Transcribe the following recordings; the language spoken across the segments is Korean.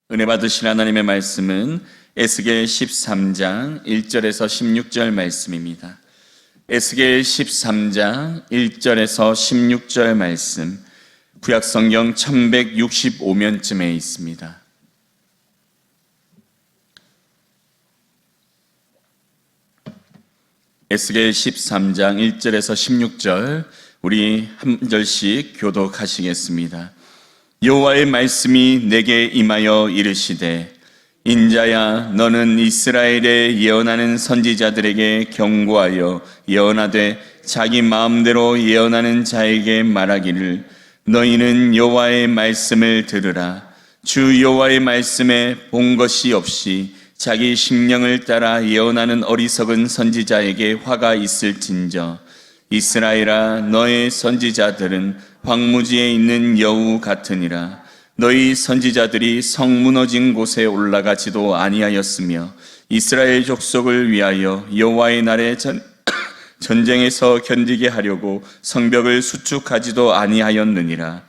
은혜 받으실 하나님의 말씀은 에스겔 13장 1절에서 16절 말씀입니다. 에스겔 13장 1절에서 16절 말씀, 구약성경 1165면쯤에 있습니다. 에스겔 13장 1절에서 16절, 우리 한 절씩 교독하시겠습니다. 여호와의 말씀이 내게 임하여 이르시되, 인자야, 너는 이스라엘에 예언하는 선지자들에게 경고하여 예언하되 자기 마음대로 예언하는 자에게 말하기를, 너희는 여호와의 말씀을 들으라. 주 여호와의 말씀에 본 것이 없이 자기 심령을 따라 예언하는 어리석은 선지자에게 화가 있을진저, 이스라엘아, 너의 선지자들은 황무지에 있는 여우 같으니라. 너희 선지자들이 성 무너진 곳에 올라가지도 아니하였으며 이스라엘 족속을 위하여 여호와의 날에 전쟁에서 견디게 하려고 성벽을 수축하지도 아니하였느니라.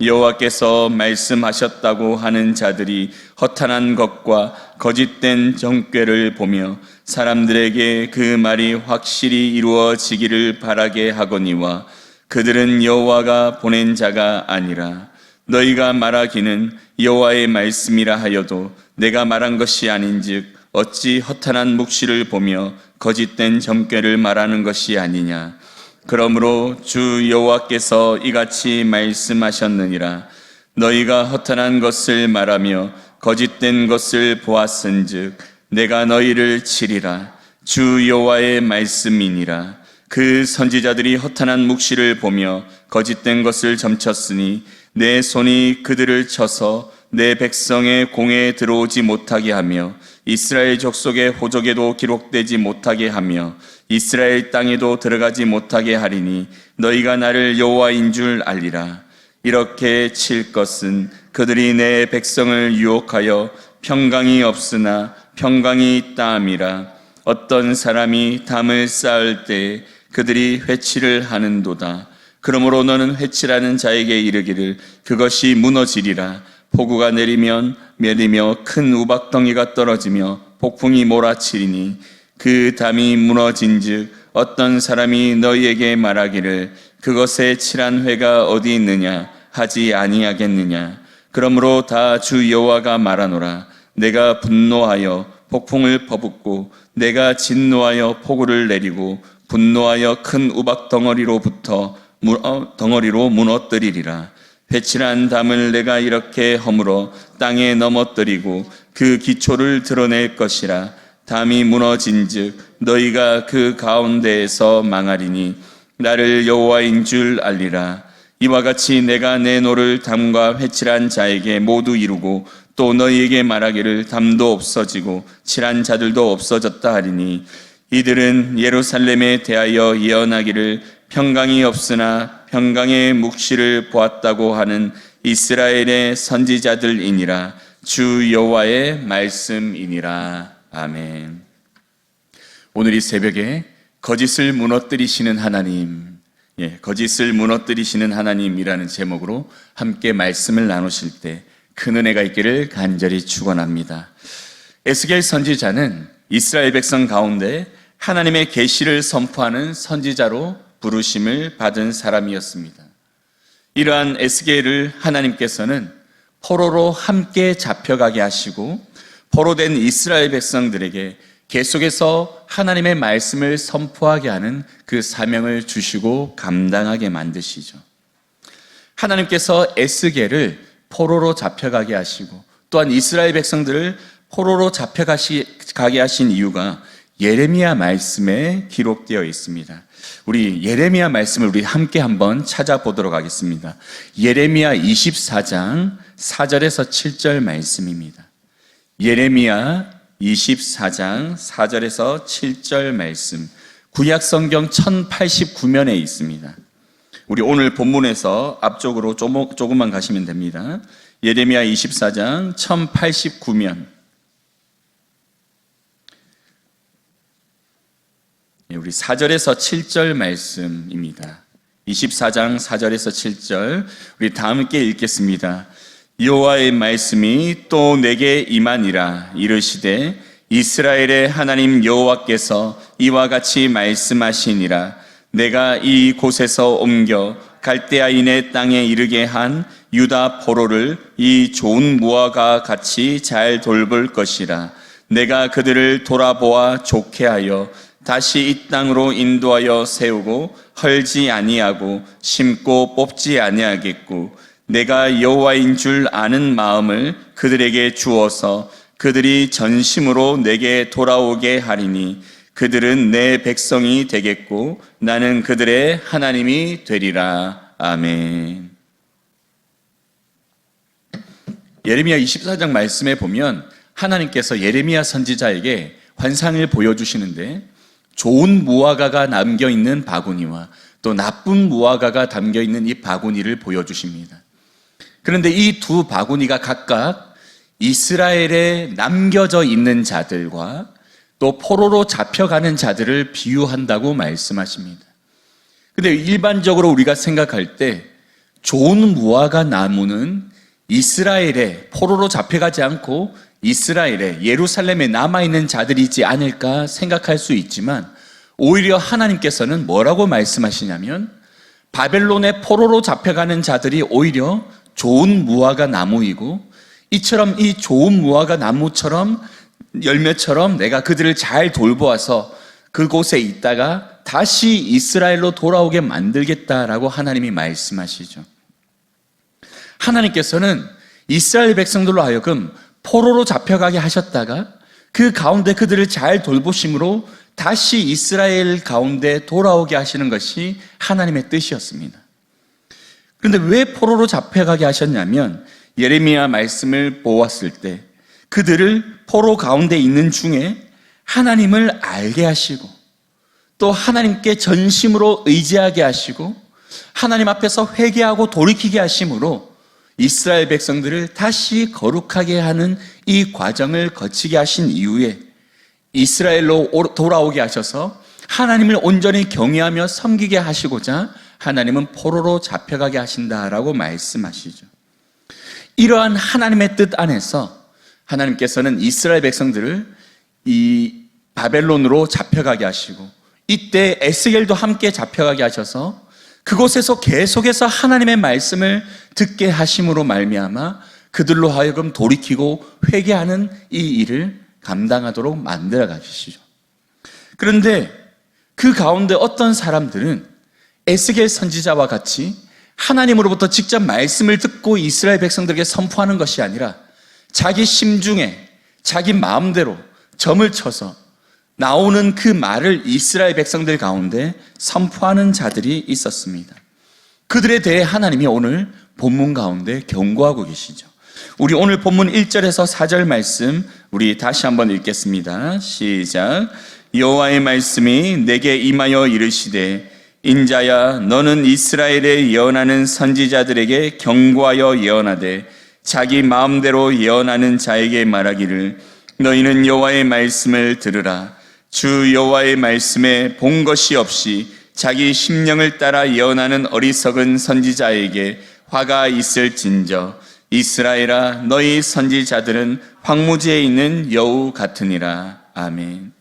여호와께서 말씀하셨다고 하는 자들이 허탄한 것과 거짓된 정죄를 보며 사람들에게 그 말이 확실히 이루어지기를 바라게 하거니와, 그들은 여호와가 보낸 자가 아니라. 너희가 말하기는 여호와의 말씀이라 하여도 내가 말한 것이 아닌즉 어찌 허탄한 묵시를 보며 거짓된 점괘를 말하는 것이 아니냐. 그러므로 주 여호와께서 이같이 말씀하셨느니라. 너희가 허탄한 것을 말하며 거짓된 것을 보았은즉 내가 너희를 치리라. 주 여호와의 말씀이니라. 그 선지자들이 허탄한 묵시를 보며 거짓된 것을 점쳤으니 내 손이 그들을 쳐서 내 백성의 공회에 들어오지 못하게 하며 이스라엘 족속의 호적에도 기록되지 못하게 하며 이스라엘 땅에도 들어가지 못하게 하리니 너희가 나를 여호와인 줄 알리라. 이렇게 칠 것은 그들이 내 백성을 유혹하여 평강이 없으나 평강이 있다 함이라. 어떤 사람이 담을 쌓을 때 그들이 회치를 하는도다. 그러므로 너는 회치라는 자에게 이르기를, 그것이 무너지리라. 폭우가 내리며 큰 우박덩이가 떨어지며 폭풍이 몰아치리니 그 담이 무너진즉 어떤 사람이 너희에게 말하기를, 그것에 칠한 회가 어디 있느냐 하지 아니하겠느냐. 그러므로 다 주 여호와가 말하노라. 내가 분노하여 폭풍을 퍼붓고 내가 진노하여 폭우를 내리고 분노하여 큰 우박 덩어리로 무너뜨리리라. 회칠한 담을 내가 이렇게 허물어 땅에 넘어뜨리고 그 기초를 드러낼 것이라. 담이 무너진즉 너희가 그 가운데에서 망하리니 나를 여호와인 줄 알리라. 이와 같이 내가 내 노를 담과 회칠한 자에게 모두 이루고 또 너희에게 말하기를, 담도 없어지고 칠한 자들도 없어졌다 하리니, 이들은 예루살렘에 대하여 예언하기를 평강이 없으나 평강의 묵시를 보았다고 하는 이스라엘의 선지자들이니라. 주 여호와의 말씀이니라. 아멘. 오늘 이 새벽에 거짓을 무너뜨리시는 하나님, 거짓을 무너뜨리시는 하나님이라는 제목으로 함께 말씀을 나누실 때 큰 은혜가 있기를 간절히 축원합니다. 에스겔 선지자는 이스라엘 백성 가운데 하나님의 계시를 선포하는 선지자로 부르심을 받은 사람이었습니다. 이러한 에스겔을 하나님께서는 포로로 함께 잡혀가게 하시고 포로된 이스라엘 백성들에게 계속해서 하나님의 말씀을 선포하게 하는 그 사명을 주시고 감당하게 만드시죠. 하나님께서 에스겔을 포로로 잡혀가게 하시고 또한 이스라엘 백성들을 포로로 잡혀가게 하신 이유가 예레미야 말씀에 기록되어 있습니다. 우리 예레미야 말씀을 우리 함께 한번 찾아보도록 하겠습니다. 예레미야 24장 4절에서 7절 말씀입니다. 예레미야 24장 4절에서 7절 말씀, 구약성경 1089면에 있습니다. 우리 오늘 본문에서 앞쪽으로 조금만 가시면 됩니다. 예레미야 24장 1089면, 우리 4절에서 7절 말씀입니다. 24장 4절에서 7절 우리 다 함께 읽겠습니다. 여호와의 말씀이 또 내게 임하니라. 이르시되 이스라엘의 하나님 여호와께서 이와 같이 말씀하시니라. 내가 이 곳에서 옮겨 갈대아인의 땅에 이르게 한 유다 포로를 이 좋은 무화과 같이 잘 돌볼 것이라. 내가 그들을 돌아보아 좋게 하여 다시 이 땅으로 인도하여 세우고 헐지 아니하고 심고 뽑지 아니하겠고, 내가 여호와인 줄 아는 마음을 그들에게 주어서 그들이 전심으로 내게 돌아오게 하리니 그들은 내 백성이 되겠고 나는 그들의 하나님이 되리라. 아멘. 예레미야 24장 말씀에 보면 하나님께서 예레미야 선지자에게 환상을 보여주시는데, 좋은 무화과가 남겨있는 바구니와 또 나쁜 무화과가 담겨있는 이 바구니를 보여주십니다. 그런데 이 두 바구니가 각각 이스라엘에 남겨져 있는 자들과 또 포로로 잡혀가는 자들을 비유한다고 말씀하십니다. 근데 일반적으로 우리가 생각할 때 좋은 무화과 나무는 이스라엘에 포로로 잡혀가지 않고 이스라엘에 예루살렘에 남아있는 자들이지 않을까 생각할 수 있지만, 오히려 하나님께서는 뭐라고 말씀하시냐면 바벨론의 포로로 잡혀가는 자들이 오히려 좋은 무화과 나무이고, 이처럼 이 좋은 무화과 나무처럼 열매처럼 내가 그들을 잘 돌보아서 그곳에 있다가 다시 이스라엘로 돌아오게 만들겠다라고 하나님이 말씀하시죠. 하나님께서는 이스라엘 백성들로 하여금 포로로 잡혀가게 하셨다가 그 가운데 그들을 잘 돌보심으로 다시 이스라엘 가운데 돌아오게 하시는 것이 하나님의 뜻이었습니다. 그런데 왜 포로로 잡혀가게 하셨냐면, 예레미야 말씀을 보았을 때 그들을 포로 가운데 있는 중에 하나님을 알게 하시고 또 하나님께 전심으로 의지하게 하시고 하나님 앞에서 회개하고 돌이키게 하심으로 이스라엘 백성들을 다시 거룩하게 하는 이 과정을 거치게 하신 이후에 이스라엘로 돌아오게 하셔서 하나님을 온전히 경외하며 섬기게 하시고자 하나님은 포로로 잡혀가게 하신다라고 말씀하시죠. 이러한 하나님의 뜻 안에서 하나님께서는 이스라엘 백성들을 이 바벨론으로 잡혀가게 하시고, 이때 에스겔도 함께 잡혀가게 하셔서 그곳에서 계속해서 하나님의 말씀을 듣게 하심으로 말미암아 그들로 하여금 돌이키고 회개하는 이 일을 감당하도록 만들어 가시죠. 그런데 그 가운데 어떤 사람들은 에스겔 선지자와 같이 하나님으로부터 직접 말씀을 듣고 이스라엘 백성들에게 선포하는 것이 아니라 자기 심중에 자기 마음대로 점을 쳐서 나오는 그 말을 이스라엘 백성들 가운데 선포하는 자들이 있었습니다. 그들에 대해 하나님이 오늘 본문 가운데 경고하고 계시죠. 우리 오늘 본문 1절에서 4절 말씀 우리 다시 한번 읽겠습니다. 시작. 여호와의 말씀이 내게 임하여 이르시되, 인자야 너는 이스라엘에 예언하는 선지자들에게 경고하여 예언하되 자기 마음대로 예언하는 자에게 말하기를, 너희는 여호와의 말씀을 들으라. 주 여호와의 말씀에 본 것이 없이 자기 심령을 따라 예언하는 어리석은 선지자에게 화가 있을진저, 이스라엘아 너희 선지자들은 황무지에 있는 여우 같으니라. 아멘.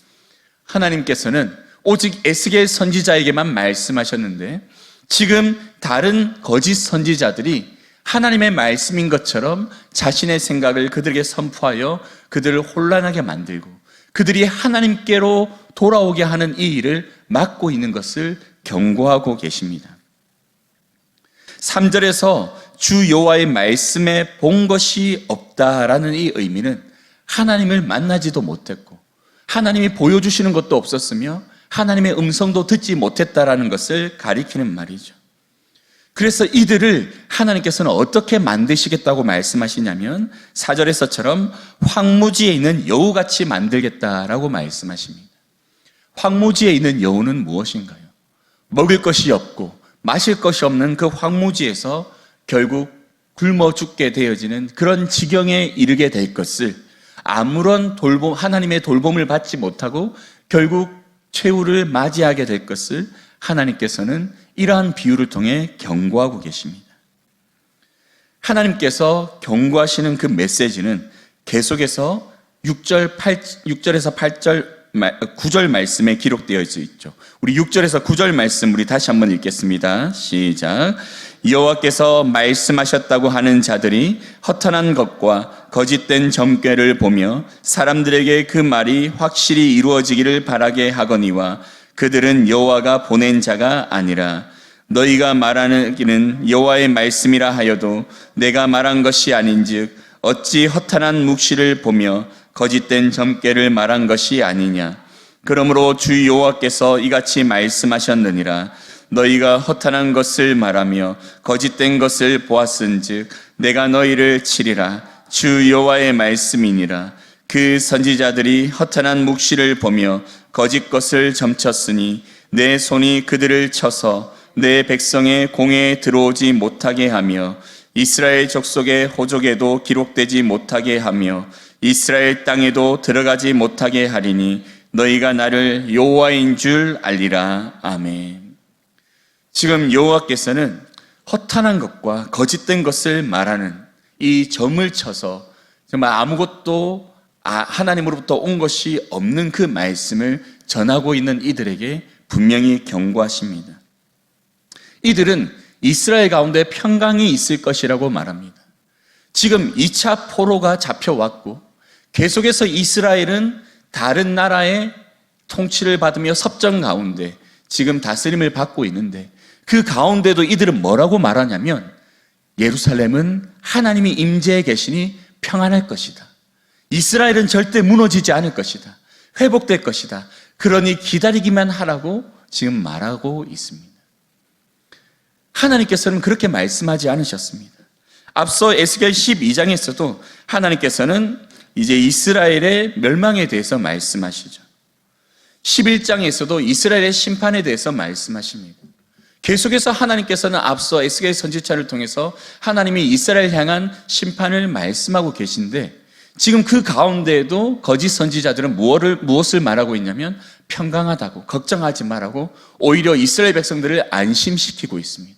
하나님께서는 오직 에스겔 선지자에게만 말씀하셨는데 지금 다른 거짓 선지자들이 하나님의 말씀인 것처럼 자신의 생각을 그들에게 선포하여 그들을 혼란하게 만들고 그들이 하나님께로 돌아오게 하는 이 일을 막고 있는 것을 경고하고 계십니다. 3절에서 주 여호와의 말씀에 본 것이 없다라는 이 의미는 하나님을 만나지도 못했고 하나님이 보여주시는 것도 없었으며 하나님의 음성도 듣지 못했다라는 것을 가리키는 말이죠. 그래서 이들을 하나님께서는 어떻게 만드시겠다고 말씀하시냐면 4절에서처럼 황무지에 있는 여우같이 만들겠다라고 말씀하십니다. 황무지에 있는 여우는 무엇인가요? 먹을 것이 없고 마실 것이 없는 그 황무지에서 결국 굶어 죽게 되어지는 그런 지경에 이르게 될 것을, 아무런 하나님의 돌봄을 받지 못하고 결국 최후를 맞이하게 될 것을 하나님께서는 이러한 비유를 통해 경고하고 계십니다. 하나님께서 경고하시는 그 메시지는 계속해서 6절에서 9절 말씀에 기록되어 있죠. 우리 6절에서 9절 말씀 우리 다시 한번 읽겠습니다. 시작. 여호와께서 말씀하셨다고 하는 자들이 허탄한 것과 거짓된 점괘를 보며 사람들에게 그 말이 확실히 이루어지기를 바라게 하거니와 그들은 여호와가 보낸 자가 아니라 너희가 말하기는 여호와의 말씀이라 하여도 내가 말한 것이 아닌즉 어찌 허탄한 묵시를 보며 거짓된 점괘를 말한 것이 아니냐. 그러므로 주 여호와께서 이같이 말씀하셨느니라. 너희가 허탄한 것을 말하며 거짓된 것을 보았은즉 내가 너희를 치리라. 주 여호와의 말씀이니라. 그 선지자들이 허탄한 묵시를 보며 거짓 것을 점쳤으니 내 손이 그들을 쳐서 내 백성의 공회에 들어오지 못하게 하며 이스라엘 족속의 호족에도 기록되지 못하게 하며 이스라엘 땅에도 들어가지 못하게 하리니 너희가 나를 여호와인 줄 알리라. 아멘. 지금 여호와께서는 허탄한 것과 거짓된 것을 말하는 이 점을 쳐서 정말 아무것도 하나님으로부터 온 것이 없는 그 말씀을 전하고 있는 이들에게 분명히 경고하십니다. 이들은 이스라엘 가운데 평강이 있을 것이라고 말합니다. 지금 2차 포로가 잡혀왔고 계속해서 이스라엘은 다른 나라의 통치를 받으며 섭정 가운데 지금 다스림을 받고 있는데 그 가운데도 이들은 뭐라고 말하냐면 예루살렘은 하나님이 임재해 계시니 평안할 것이다. 이스라엘은 절대 무너지지 않을 것이다. 회복될 것이다. 그러니 기다리기만 하라고 지금 말하고 있습니다. 하나님께서는 그렇게 말씀하지 않으셨습니다. 앞서 에스겔 12장에서도 하나님께서는 이제 이스라엘의 멸망에 대해서 말씀하시죠. 11장에서도 이스라엘의 심판에 대해서 말씀하십니다. 계속해서 하나님께서는 앞서 에스겔 선지자를 통해서 하나님이 이스라엘 향한 심판을 말씀하고 계신데 지금 그 가운데에도 거짓 선지자들은 무엇을 말하고 있냐면 평강하다고, 걱정하지 말라고 오히려 이스라엘 백성들을 안심시키고 있습니다.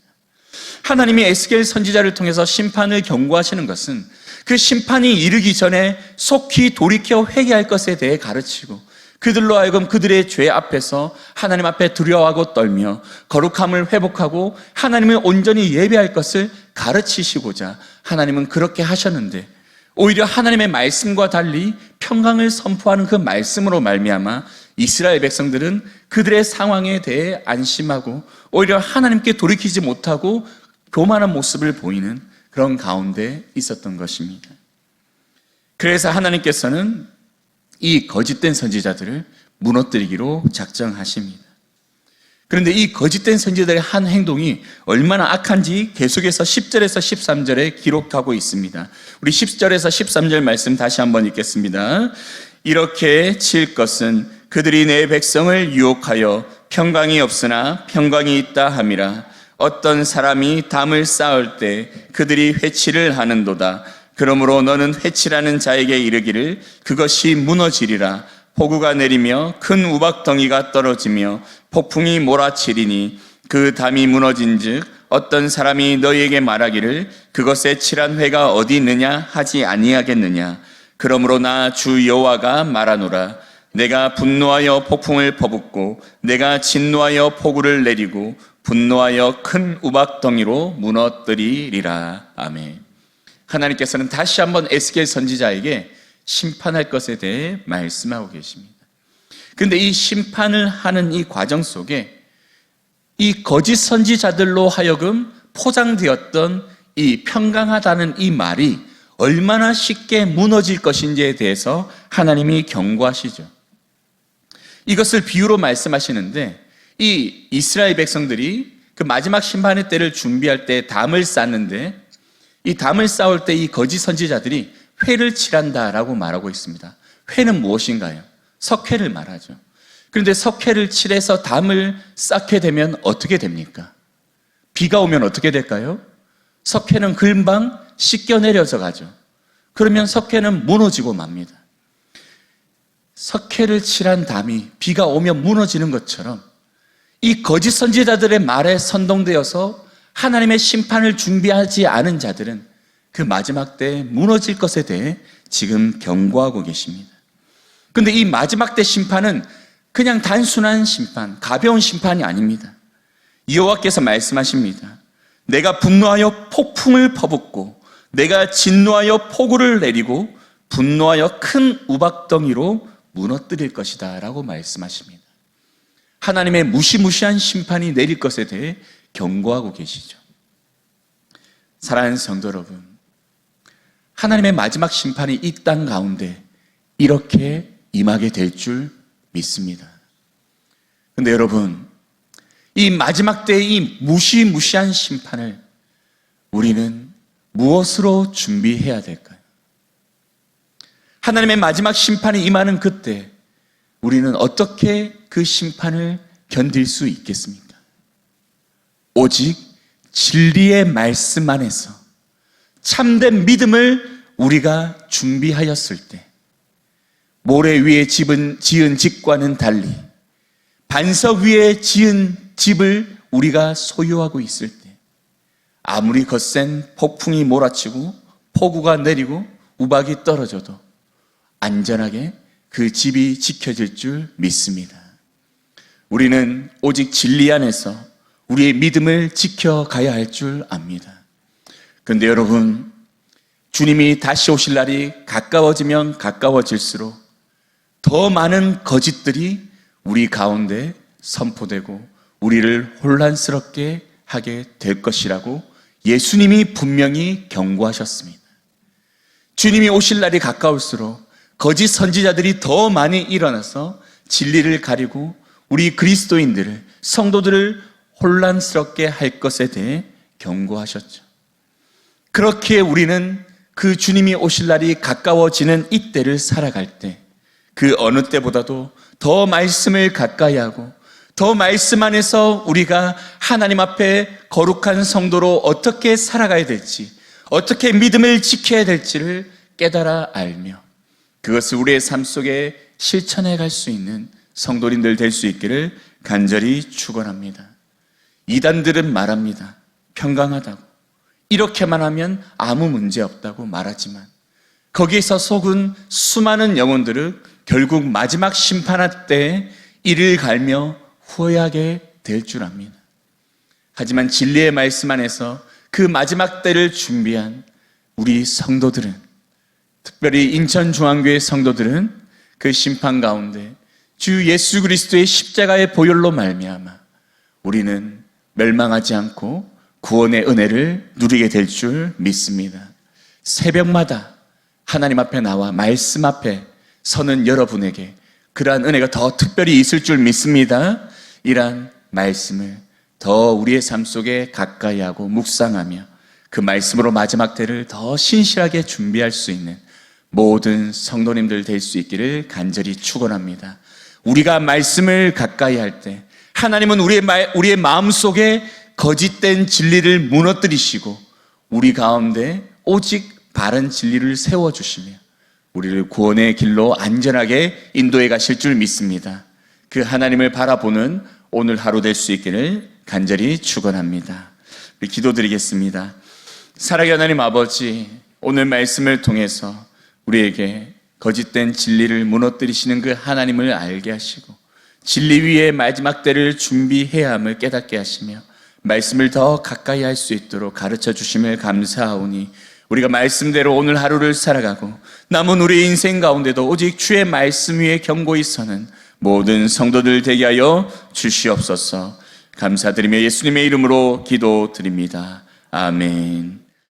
하나님이 에스겔 선지자를 통해서 심판을 경고하시는 것은 그 심판이 이르기 전에 속히 돌이켜 회개할 것에 대해 가르치고 그들로 하여금 그들의 죄 앞에서 하나님 앞에 두려워하고 떨며 거룩함을 회복하고 하나님을 온전히 예배할 것을 가르치시고자 하나님은 그렇게 하셨는데 오히려 하나님의 말씀과 달리 평강을 선포하는 그 말씀으로 말미암아 이스라엘 백성들은 그들의 상황에 대해 안심하고 오히려 하나님께 돌이키지 못하고 교만한 모습을 보이는 그런 가운데 있었던 것입니다. 그래서 하나님께서는 이 거짓된 선지자들을 무너뜨리기로 작정하십니다. 그런데 이 거짓된 선지자들의 한 행동이 얼마나 악한지 계속해서 10절에서 13절에 기록하고 있습니다. 우리 10절에서 13절 말씀 다시 한번 읽겠습니다. 이렇게 칠 것은 그들이 내 백성을 유혹하여 평강이 없으나 평강이 있다 함이라. 어떤 사람이 담을 쌓을 때 그들이 회치를 하는도다. 그러므로 너는 회치라는 자에게 이르기를 그것이 무너지리라. 폭우가 내리며 큰 우박덩이가 떨어지며 폭풍이 몰아치리니 그 담이 무너진즉 어떤 사람이 너희에게 말하기를 그것에 칠한 회가 어디 있느냐 하지 아니하겠느냐. 그러므로 나 주 여호와가 말하노라. 내가 분노하여 폭풍을 퍼붓고 내가 진노하여 폭우를 내리고 분노하여 큰 우박덩이로 무너뜨리리라. 아멘. 하나님께서는 다시 한번 에스겔 선지자에게 심판할 것에 대해 말씀하고 계십니다. 그런데 이 심판을 하는 이 과정 속에 이 거짓 선지자들로 하여금 포장되었던 이 평강하다는 이 말이 얼마나 쉽게 무너질 것인지에 대해서 하나님이 경고하시죠. 이것을 비유로 말씀하시는데 이 이스라엘 백성들이 그 마지막 심판의 때를 준비할 때 담을 쌓는데 이 담을 쌓을 때 이 거짓 선지자들이 회를 칠한다라고 말하고 있습니다. 회는 무엇인가요? 석회를 말하죠. 그런데 석회를 칠해서 담을 쌓게 되면 어떻게 됩니까? 비가 오면 어떻게 될까요? 석회는 금방 씻겨 내려져 가죠. 그러면 석회는 무너지고 맙니다. 석회를 칠한 담이 비가 오면 무너지는 것처럼 이 거짓 선지자들의 말에 선동되어서 하나님의 심판을 준비하지 않은 자들은 그 마지막 때 무너질 것에 대해 지금 경고하고 계십니다. 그런데 이 마지막 때 심판은 그냥 단순한 심판, 가벼운 심판이 아닙니다. 여호와께서 말씀하십니다. 내가 분노하여 폭풍을 퍼붓고 내가 진노하여 폭우를 내리고 분노하여 큰 우박덩이로 무너뜨릴 것이다 라고 말씀하십니다. 하나님의 무시무시한 심판이 내릴 것에 대해 경고하고 계시죠. 사랑하는 성도 여러분, 하나님의 마지막 심판이 이 땅 가운데 이렇게 임하게 될 줄 믿습니다. 그런데 여러분, 이 마지막 때의 이 무시무시한 심판을 우리는 무엇으로 준비해야 될까요? 하나님의 마지막 심판이 임하는 그때 우리는 어떻게 그 심판을 견딜 수 있겠습니까? 오직 진리의 말씀 안에서 참된 믿음을 우리가 준비하였을 때, 모래 위에 지은 집과는 달리 반석 위에 지은 집을 우리가 소유하고 있을 때, 아무리 거센 폭풍이 몰아치고 폭우가 내리고 우박이 떨어져도 안전하게 그 집이 지켜질 줄 믿습니다. 우리는 오직 진리 안에서 우리의 믿음을 지켜가야 할 줄 압니다. 그런데 여러분, 주님이 다시 오실 날이 가까워지면 가까워질수록 더 많은 거짓들이 우리 가운데 선포되고 우리를 혼란스럽게 하게 될 것이라고 예수님이 분명히 경고하셨습니다. 주님이 오실 날이 가까울수록 거짓 선지자들이 더 많이 일어나서 진리를 가리고 우리 그리스도인들을, 성도들을 혼란스럽게 할 것에 대해 경고하셨죠. 그렇게 우리는 그 주님이 오실 날이 가까워지는 이때를 살아갈 때 그 어느 때보다도 더 말씀을 가까이 하고 더 말씀 안에서 우리가 하나님 앞에 거룩한 성도로 어떻게 살아가야 될지, 어떻게 믿음을 지켜야 될지를 깨달아 알며 그것을 우리의 삶 속에 실천해 갈 수 있는 성도님들 될 수 있기를 간절히 축원합니다. 이단들은 말합니다. 평강하다고. 이렇게만 하면 아무 문제 없다고 말하지만 거기에서 속은 수많은 영혼들은 결국 마지막 심판할 때 이를 갈며 후회하게 될 줄 압니다. 하지만 진리의 말씀 안에서 그 마지막 때를 준비한 우리 성도들은, 특별히 인천중앙교회 성도들은 그 심판 가운데 주 예수 그리스도의 십자가의 보혈로 말미암아 우리는 멸망하지 않고 구원의 은혜를 누리게 될 줄 믿습니다. 새벽마다 하나님 앞에 나와 말씀 앞에 서는 여러분에게 그러한 은혜가 더 특별히 있을 줄 믿습니다. 이러한 말씀을 더 우리의 삶 속에 가까이 하고 묵상하며 그 말씀으로 마지막 때를 더 신실하게 준비할 수 있는 모든 성도님들 될 수 있기를 간절히 축원합니다. 우리가 말씀을 가까이 할 때 하나님은 우리의 마음 속에 거짓된 진리를 무너뜨리시고 우리 가운데 오직 바른 진리를 세워주시며 우리를 구원의 길로 안전하게 인도해 가실 줄 믿습니다. 그 하나님을 바라보는 오늘 하루 될 수 있기를 간절히 축원합니다. 우리 기도드리겠습니다. 사랑의 하나님 아버지, 오늘 말씀을 통해서 우리에게 거짓된 진리를 무너뜨리시는 그 하나님을 알게 하시고 진리 위에 마지막 때를 준비해야 함을 깨닫게 하시며 말씀을 더 가까이 할 수 있도록 가르쳐 주심을 감사하오니 우리가 말씀대로 오늘 하루를 살아가고 남은 우리 인생 가운데도 오직 주의 말씀 위에 견고히 서는 모든 성도들 되게 하여 주시옵소서. 감사드리며 예수님의 이름으로 기도드립니다. 아멘.